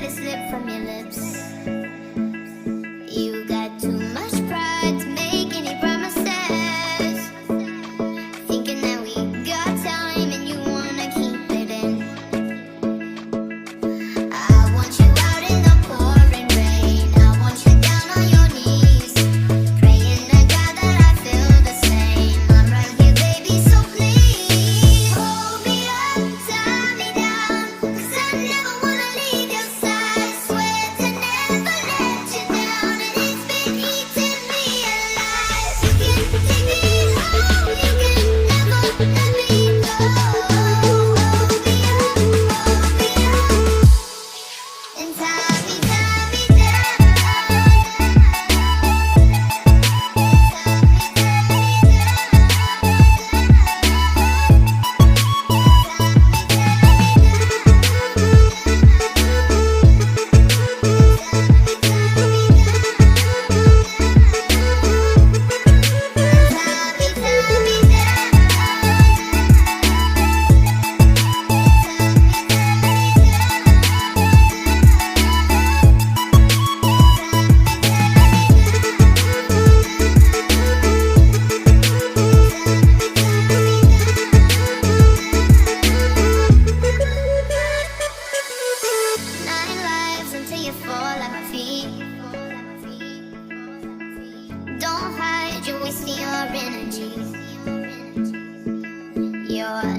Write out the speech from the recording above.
it slip from your lips. You got too much pride to make any promises, thinking that we got time and you wanna keep it in. I want you out in the pouring rain. I want you down on your knees, praying to God that I feel the same. I'm right here, baby, so please hold me up, tie me down, 'cause I never wanna leave your side. Swear to never let you down, and it's been eating me alive. You can take me home, you can never let me go. Hold me up, and tie me down. Nine lives until you fall at my feet. Don't hide, you're wasting your energy. You're